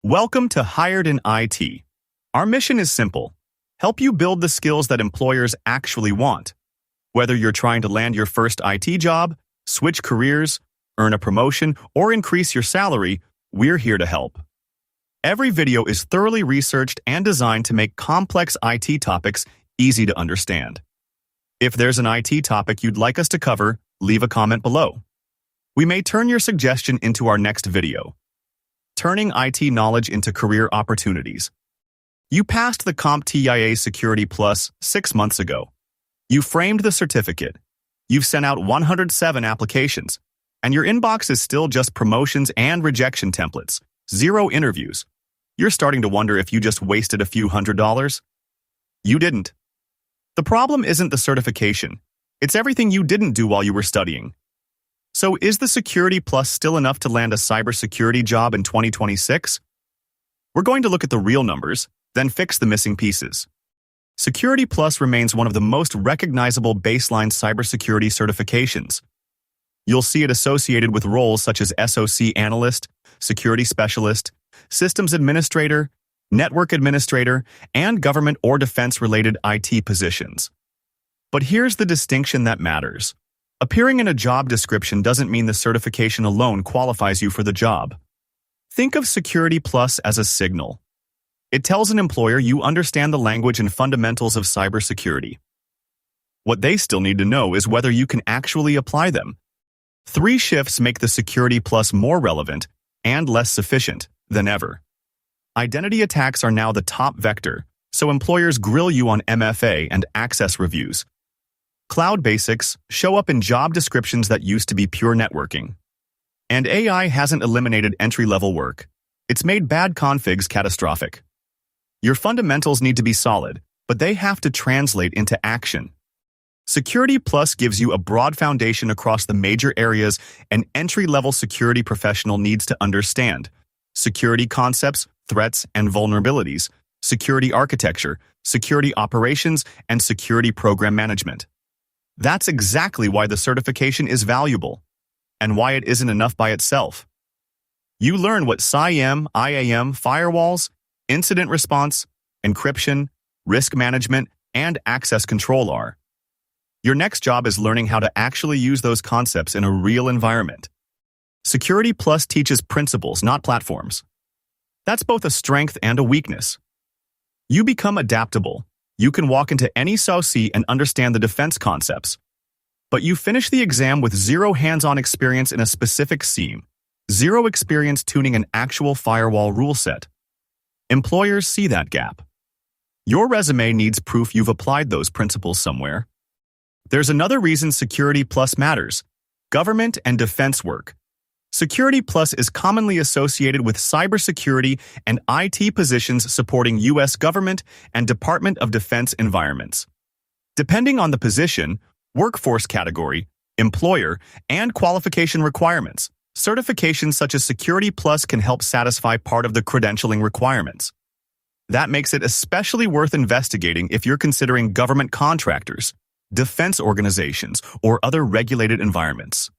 Welcome to Hired in IT. Our mission is simple: help you build the skills that employers actually want. Whether you're trying to land your first IT job, switch careers, earn a promotion, or increase your salary, we're here to help. Every video is thoroughly researched and designed to make complex IT topics easy to understand. If there's an IT topic you'd like us to cover, leave a comment below. We may turn your suggestion into our next video. Turning IT knowledge into career opportunities. You passed the CompTIA Security Plus 6 months ago. You framed the certificate. You've sent out 107 applications, and your inbox is still just promotions and rejection templates, 0 interviews. You're starting to wonder if you just wasted a few $100s. You didn't. The problem isn't the certification. It's everything you didn't do while you were studying. So is the Security Plus still enough to land a cybersecurity job in 2026? We're going to look at the real numbers, then fix the missing pieces. Security Plus remains one of the most recognizable baseline cybersecurity certifications. You'll see it associated with roles such as SOC analyst, security specialist, systems administrator, network administrator, and government or defense-related IT positions. But here's the distinction that matters. Appearing in a job description doesn't mean the certification alone qualifies you for the job. Think of Security Plus as a signal. It tells an employer you understand the language and fundamentals of cybersecurity. What they still need to know is whether you can actually apply them. 3 shifts make the Security Plus more relevant and less sufficient than ever. Identity attacks are now the top vector, so employers grill you on MFA and access reviews. Cloud basics show up in job descriptions that used to be pure networking. And AI hasn't eliminated entry-level work. It's made bad configs catastrophic. Your fundamentals need to be solid, but they have to translate into action. Security Plus gives you a broad foundation across the major areas an entry-level security professional needs to understand: security concepts, threats and vulnerabilities, security architecture, security operations, and security program management. That's exactly why the certification is valuable, and why it isn't enough by itself. You learn what SIEM, IAM, firewalls, incident response, encryption, risk management, and access control are. Your next job is learning how to actually use those concepts in a real environment. Security Plus teaches principles, not platforms. That's both a strength and a weakness. You become adaptable. You can walk into any SOC and understand the defense concepts. But you finish the exam with 0 hands-on experience in a specific SIEM, 0 experience tuning an actual firewall rule set. Employers see that gap. Your resume needs proof you've applied those principles somewhere. There's another reason Security Plus matters: government and defense work. Security Plus is commonly associated with cybersecurity and IT positions supporting U.S. government and Department of Defense environments. Depending on the position, workforce category, employer, and qualification requirements, certifications such as Security Plus can help satisfy part of the credentialing requirements. That makes it especially worth investigating if you're considering government contractors, defense organizations, or other regulated environments.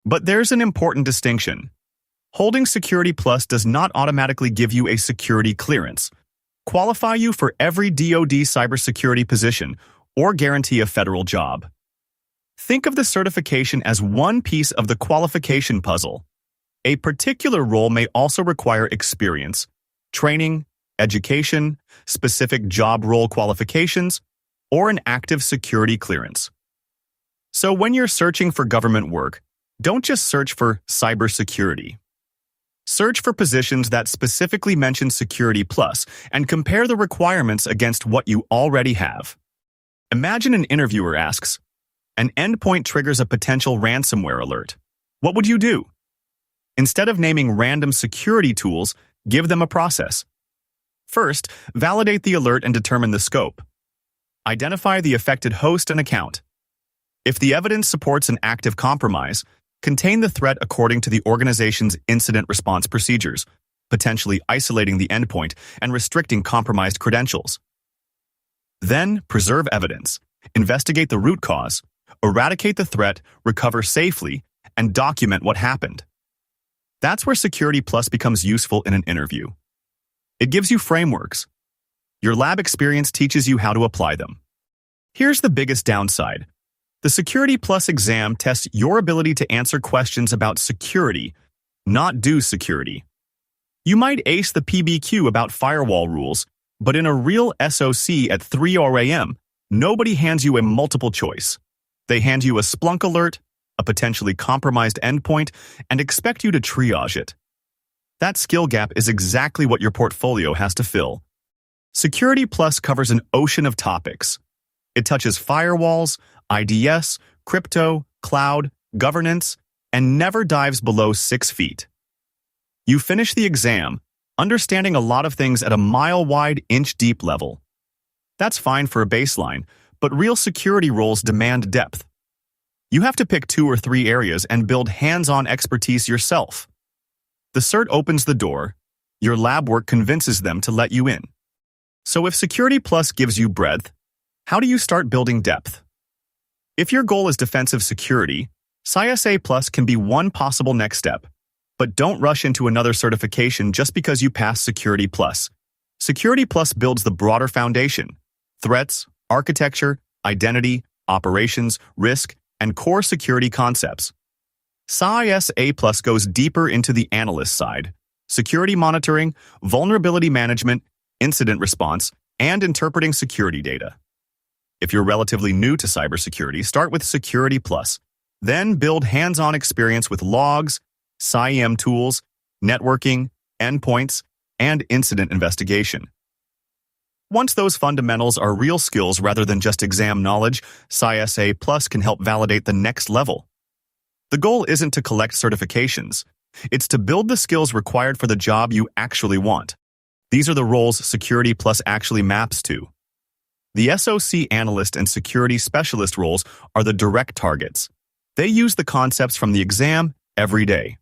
But there's an important distinction. Holding Security Plus does not automatically give you a security clearance, qualify you for every DoD cybersecurity position, or guarantee a federal job. Think of the certification as one piece of the qualification puzzle. A particular role may also require experience, training, education, specific job role qualifications, or an active security clearance. So when you're searching for government work, don't just search for cybersecurity. Search for positions that specifically mention Security Plus and compare the requirements against what you already have. Imagine an interviewer asks, "An endpoint triggers a potential ransomware alert. What would you do?" Instead of naming random security tools, give them a process. First, validate the alert and determine the scope. Identify the affected host and account. If the evidence supports an active compromise, contain the threat according to the organization's incident response procedures, potentially isolating the endpoint and restricting compromised credentials. Then, preserve evidence, investigate the root cause, eradicate the threat, recover safely, and document what happened. That's where Security Plus becomes useful in an interview. It gives you frameworks. Your lab experience teaches you how to apply them. Here's the biggest downside. The Security Plus exam tests your ability to answer questions about security, not do security. You might ace the PBQ about firewall rules, but in a real SOC at 3 a.m., nobody hands you a multiple choice. They hand you a Splunk alert, a potentially compromised endpoint, and expect you to triage it. That skill gap is exactly what your portfolio has to fill. Security Plus covers an ocean of topics. It touches firewalls, IDS, crypto, cloud, governance, and never dives below 6 feet. You finish the exam, understanding a lot of things at a mile-wide, inch-deep level. That's fine for a baseline, but real security roles demand depth. You have to pick 2 or 3 areas and build hands-on expertise yourself. The cert opens the door, your lab work convinces them to let you in. So if Security Plus gives you breadth, how do you start building depth? If your goal is defensive security, CySA Plus can be one possible next step. But don't rush into another certification just because you pass Security Plus. Security Plus builds the broader foundation: threats, architecture, identity, operations, risk, and core security concepts. CySA Plus goes deeper into the analyst side: security monitoring, vulnerability management, incident response, and interpreting security data. If you're relatively new to cybersecurity, start with Security Plus. Then build hands-on experience with logs, SIEM tools, networking, endpoints, and incident investigation. Once those fundamentals are real skills rather than just exam knowledge, CySA Plus can help validate the next level. The goal isn't to collect certifications. It's to build the skills required for the job you actually want. These are the roles Security Plus actually maps to. The SOC analyst and security specialist roles are the direct targets. They use the concepts from the exam every day.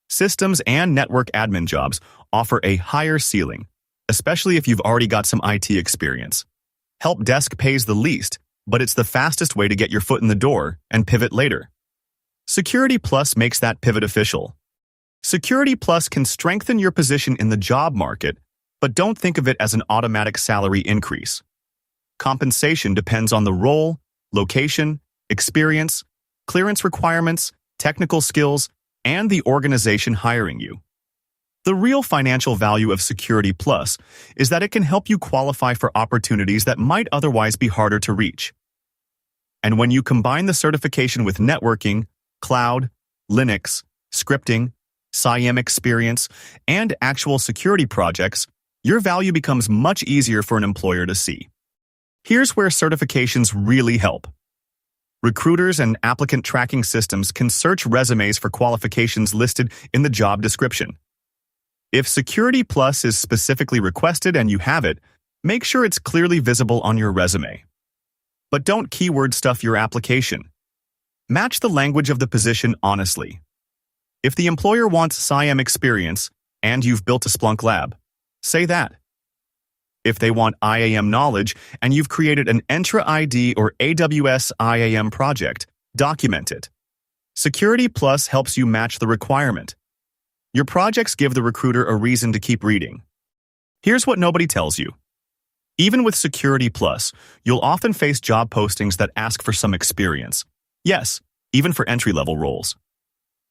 Systems and network admin jobs offer a higher ceiling, especially if you've already got some IT experience. Help desk pays the least, but it's the fastest way to get your foot in the door and pivot later. Security Plus makes that pivot official. Security Plus can strengthen your position in the job market, but don't think of it as an automatic salary increase. Compensation depends on the role, location, experience, clearance requirements, technical skills, and the organization hiring you. The real financial value of Security Plus is that it can help you qualify for opportunities that might otherwise be harder to reach. And when you combine the certification with networking, cloud, Linux, scripting, SIEM experience, and actual security projects, your value becomes much easier for an employer to see. Here's where certifications really help. Recruiters and applicant tracking systems can search resumes for qualifications listed in the job description. If Security Plus is specifically requested and you have it, make sure it's clearly visible on your resume. But don't keyword stuff your application. Match the language of the position honestly. If the employer wants SIEM experience and you've built a Splunk lab, say that. If they want IAM knowledge and you've created an Entra ID or AWS IAM project, document it. Security Plus helps you match the requirement. Your projects give the recruiter a reason to keep reading. Here's what nobody tells you. Even with Security Plus, you'll often face job postings that ask for some experience. Yes, even for entry-level roles.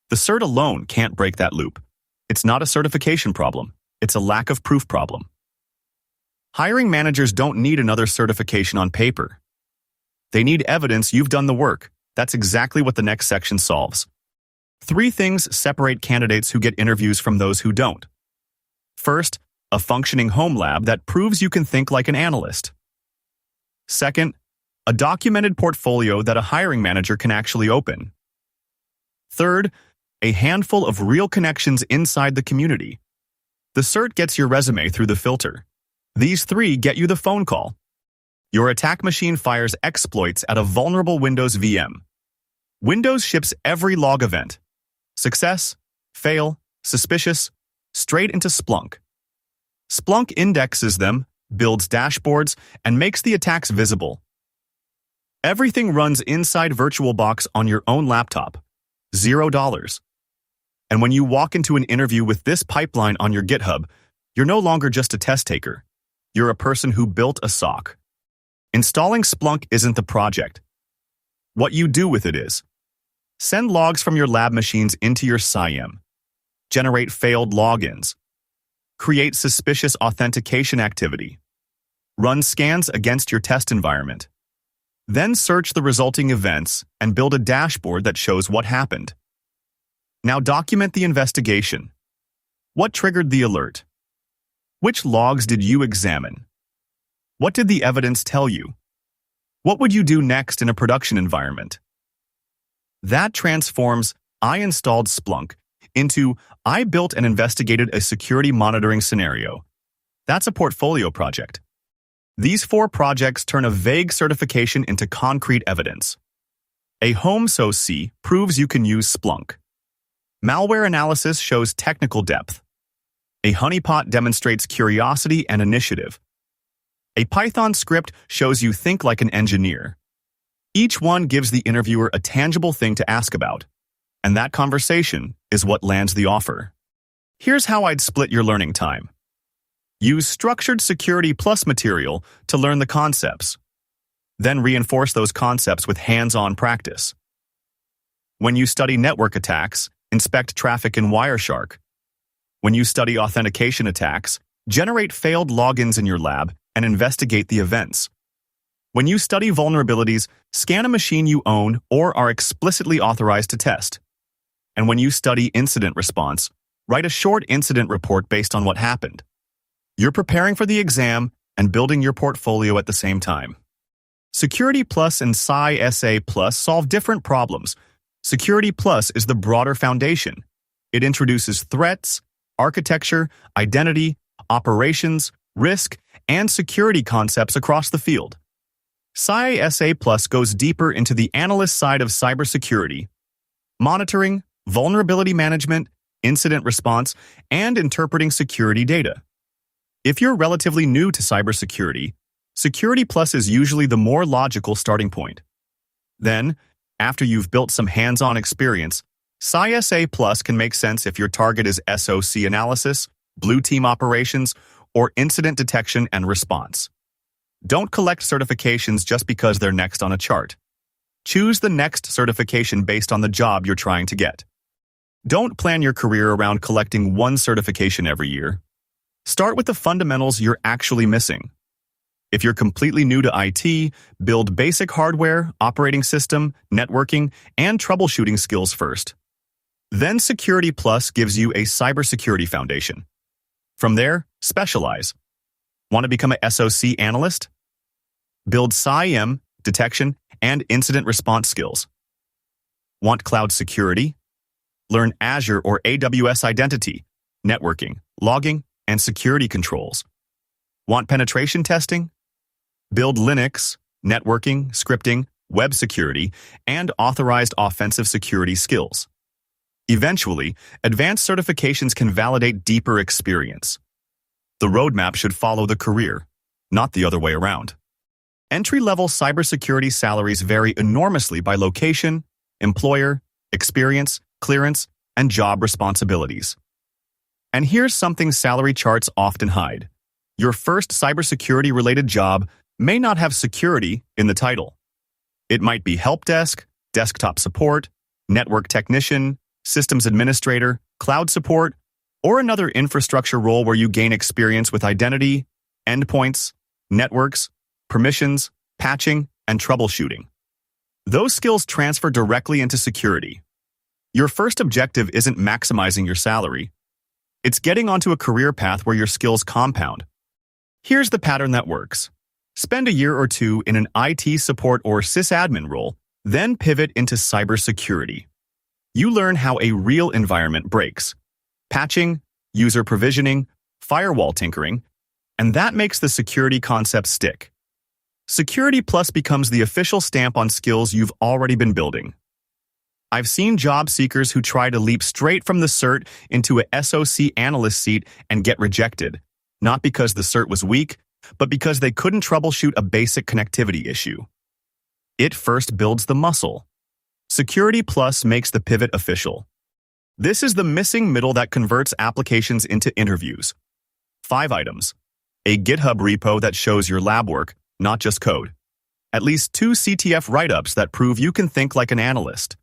The cert alone can't break that loop. It's not a certification problem. It's a lack of proof problem. Hiring managers don't need another certification on paper. They need evidence you've done the work. That's exactly what the next section solves. 3 things separate candidates who get interviews from those who don't. First, a functioning home lab that proves you can think like an analyst. Second, a documented portfolio that a hiring manager can actually open. Third, a handful of real connections inside the community. The cert gets your resume through the filter. These 3 get you the phone call. Your attack machine fires exploits at a vulnerable Windows VM. Windows ships every log event. Success, fail, suspicious, straight into Splunk. Splunk indexes them, builds dashboards, and makes the attacks visible. Everything runs inside VirtualBox on your own laptop. $0. And when you walk into an interview with this pipeline on your GitHub, You're no longer just a test taker. You're a person who built a SOC. Installing Splunk isn't the project. What you do with it is. Send logs from your lab machines into your SIEM. Generate failed logins. Create suspicious authentication activity. Run scans against your test environment. Then search the resulting events and build a dashboard that shows what happened. Now document the investigation. What triggered the alert? Which logs did you examine? What did the evidence tell you? What would you do next in a production environment? That transforms "I installed Splunk" into "I built and investigated a security monitoring scenario." That's a portfolio project. These 4 projects turn a vague certification into concrete evidence. A home SOC proves you can use Splunk. Malware analysis shows technical depth. A honeypot demonstrates curiosity and initiative. A Python script shows you think like an engineer. Each one gives the interviewer a tangible thing to ask about, and that conversation is what lands the offer. Here's how I'd split your learning time. Use structured security plus material to learn the concepts. Then reinforce those concepts with hands-on practice. When you study network attacks, inspect traffic in Wireshark. When you study authentication attacks, generate failed logins in your lab and investigate the events. When you study vulnerabilities, scan a machine you own or are explicitly authorized to test. And when you study incident response, write a short incident report based on what happened. You're preparing for the exam and building your portfolio at the same time. Security Plus and CySA Plus solve different problems. Security Plus is the broader foundation. It introduces threats, architecture, identity, operations, risk, and security concepts across the field. CySA Plus goes deeper into the analyst side of cybersecurity, monitoring, vulnerability management, incident response, and interpreting security data. If you're relatively new to cybersecurity, Security Plus is usually the more logical starting point. Then, after you've built some hands-on experience, CySA Plus can make sense if your target is SOC analysis, blue team operations, or incident detection and response. Don't collect certifications just because they're next on a chart. Choose the next certification based on the job you're trying to get. Don't plan your career around collecting one certification every year. Start with the fundamentals you're actually missing. If you're completely new to IT, build basic hardware, operating system, networking, and troubleshooting skills first. Then Security Plus gives you a cybersecurity foundation. From there, specialize. Want to become a SOC analyst? Build SIEM, detection, and incident response skills. Want cloud security? Learn Azure or AWS identity, networking, logging, and security controls. Want penetration testing? Build Linux, networking, scripting, web security, and authorized offensive security skills. Eventually, advanced certifications can validate deeper experience. The roadmap should follow the career, not the other way around. Entry-level cybersecurity salaries vary enormously by location, employer, experience, clearance, and job responsibilities. And here's something salary charts often hide. Your first cybersecurity-related job may not have security in the title. It might be help desk, desktop support, network technician, systems administrator, cloud support, or another infrastructure role where you gain experience with identity, endpoints, networks, permissions, patching, and troubleshooting. Those skills transfer directly into security. Your first objective isn't maximizing your salary. It's getting onto a career path where your skills compound. Here's the pattern that works. Spend a year or two in an IT support or sysadmin role, then pivot into cybersecurity. You learn how a real environment breaks. Patching, user provisioning, firewall tinkering, and that makes the security concept stick. Security Plus becomes the official stamp on skills you've already been building. I've seen job seekers who try to leap straight from the Cert into a SOC analyst seat and get rejected, not because the Cert was weak, but because they couldn't troubleshoot a basic connectivity issue. It first builds the muscle. Security Plus makes the pivot official. This is the missing middle that converts applications into interviews. 5 items. A GitHub repo that shows your lab work, not just code. At least 2 CTF write-ups that prove you can think like an analyst.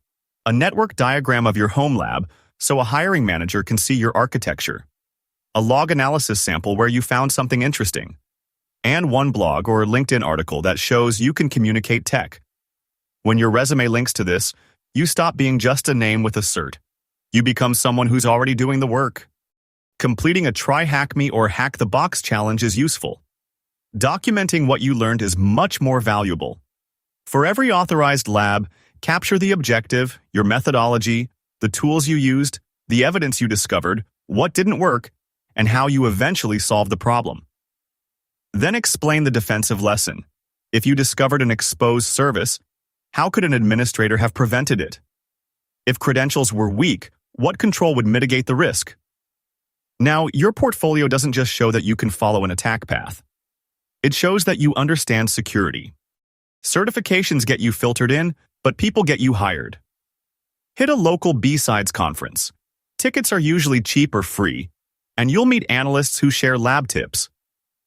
A network diagram of your home lab so a hiring manager can see your architecture. A log analysis sample where you found something interesting. And 1 blog or LinkedIn article that shows you can communicate tech. When your resume links to this, you stop being just a name with a cert. You become someone who's already doing the work. Completing a TryHackMe or Hack the Box challenge is useful. Documenting what you learned is much more valuable. For every authorized lab, capture the objective, your methodology, the tools you used, the evidence you discovered, what didn't work, and how you eventually solved the problem. Then explain the defensive lesson. If you discovered an exposed service, how could an administrator have prevented it? If credentials were weak, what control would mitigate the risk? Now, your portfolio doesn't just show that you can follow an attack path. It shows that you understand security. Certifications get you filtered in, but people get you hired. Hit a local B-Sides conference. Tickets are usually cheap or free, and you'll meet analysts who share lab tips.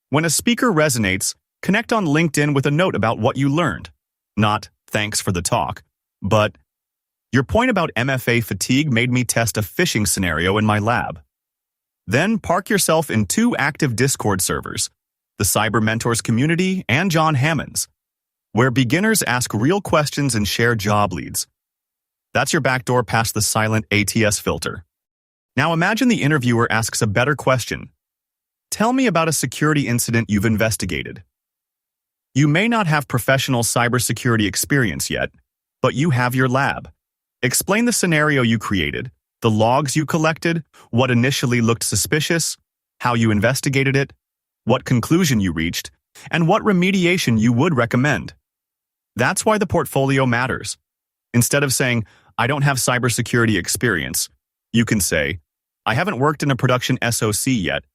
When a speaker resonates, connect on LinkedIn with a note about what you learned. Not, thanks for the talk, but, your point about MFA fatigue made me test a phishing scenario in my lab. Then park yourself in 2 active Discord servers, the Cyber Mentors community and John Hammond's, where beginners ask real questions and share job leads. That's your backdoor past the silent ATS filter. Now imagine the interviewer asks a better question. Tell me about a security incident you've investigated. You may not have professional cybersecurity experience yet, but you have your lab. Explain the scenario you created, the logs you collected, what initially looked suspicious, how you investigated it, what conclusion you reached, and what remediation you would recommend. That's why the portfolio matters. Instead of saying, I don't have cybersecurity experience, you can say, I haven't worked in a production SOC yet,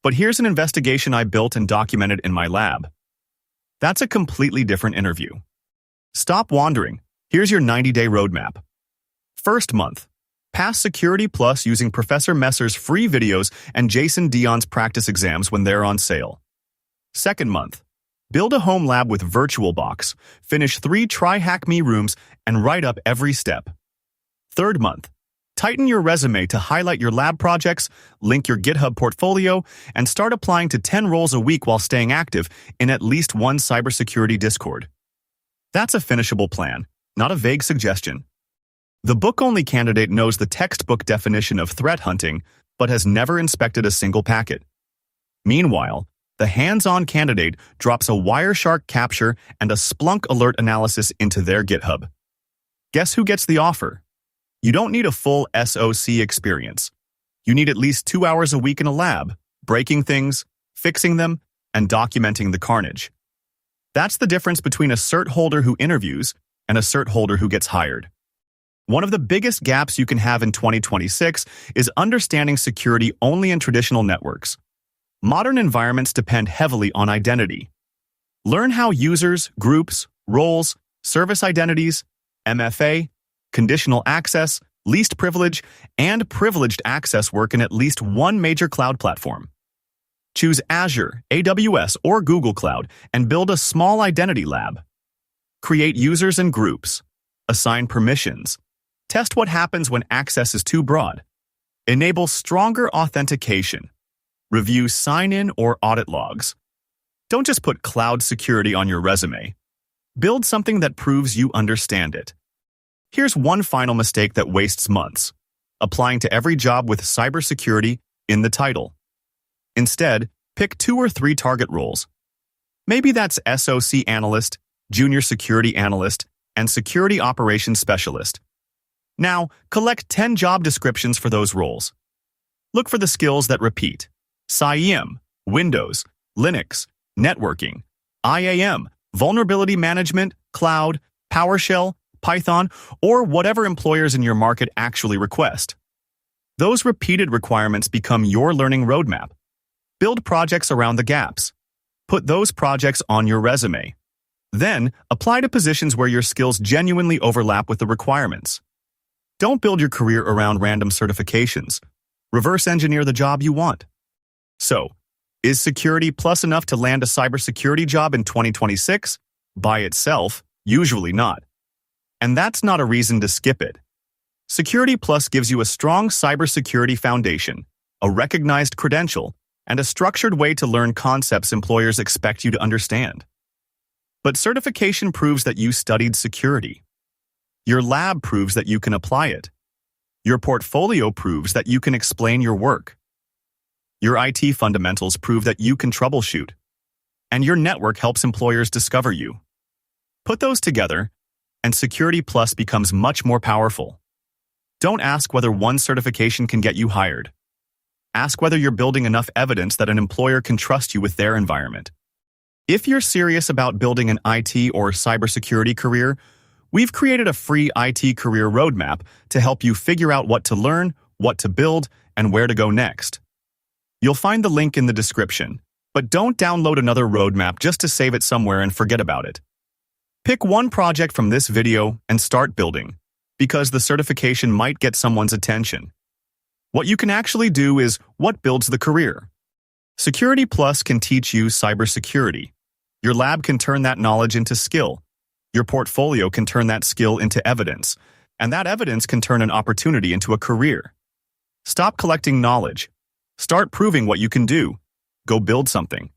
but here's an investigation I built and documented in my lab. That's a completely different interview. Stop wandering. Here's your 90-day roadmap. First month. Pass Security Plus using Professor Messer's free videos and Jason Dion's practice exams when they're on sale. Second month. Build a home lab with VirtualBox, finish 3 TryHackMe rooms, and write up every step. Third month. Tighten your resume to highlight your lab projects, link your GitHub portfolio, and start applying to 10 roles a week while staying active in at least 1 cybersecurity Discord. That's a finishable plan, not a vague suggestion. The book-only candidate knows the textbook definition of threat hunting, but has never inspected a single packet. Meanwhile, the hands-on candidate drops a Wireshark capture and a Splunk alert analysis into their GitHub. Guess who gets the offer? You don't need a full SOC experience. You need at least 2 hours a week in a lab, breaking things, fixing them, and documenting the carnage. That's the difference between a cert holder who interviews and a cert holder who gets hired. One of the biggest gaps you can have in 2026 is understanding security only in traditional networks. Modern environments depend heavily on identity. Learn how users, groups, roles, service identities, MFA, conditional access, least privilege, and privileged access work in at least 1 major cloud platform. Choose Azure, AWS, or Google Cloud and build a small identity lab. Create users and groups. Assign permissions. Test what happens when access is too broad. Enable stronger authentication. Review sign-in or audit logs. Don't just put cloud security on your resume. Build something that proves you understand it. Here's one final mistake that wastes months: applying to every job with cybersecurity in the title. Instead, pick 2 or 3 target roles. Maybe that's SOC analyst, junior security analyst, and security operations specialist. Now, collect 10 job descriptions for those roles. Look for the skills that repeat: CIEM, Windows, Linux, networking, IAM, vulnerability management, cloud, PowerShell, Python, or whatever employers in your market actually request. Those repeated requirements become your learning roadmap. Build projects around the gaps. Put those projects on your resume. Then, apply to positions where your skills genuinely overlap with the requirements. Don't build your career around random certifications. Reverse engineer the job you want. So, Is Security Plus enough to land a cybersecurity job in 2026? By itself, usually not. And that's not a reason to skip it. Security Plus gives you a strong cybersecurity foundation, a recognized credential, and a structured way to learn concepts employers expect you to understand. But certification proves that you studied security. Your lab proves that you can apply it. Your portfolio proves that you can explain your work. Your IT fundamentals prove that you can troubleshoot. And your network helps employers discover you. Put those together, and Security Plus becomes much more powerful. Don't ask whether one certification can get you hired. Ask whether you're building enough evidence that an employer can trust you with their environment. If you're serious about building an IT or cybersecurity career, we've created a free IT career roadmap to help you figure out what to learn, what to build, and where to go next. You'll find the link in the description, but don't download another roadmap just to save it somewhere and forget about it. Pick one project from this video and start building, because the certification might get someone's attention. What you can actually do is what builds the career. Security Plus can teach you cybersecurity. Your lab can turn that knowledge into skill. Your portfolio can turn that skill into evidence, and that evidence can turn an opportunity into a career. Stop collecting knowledge. Start proving what you can do. Go build something.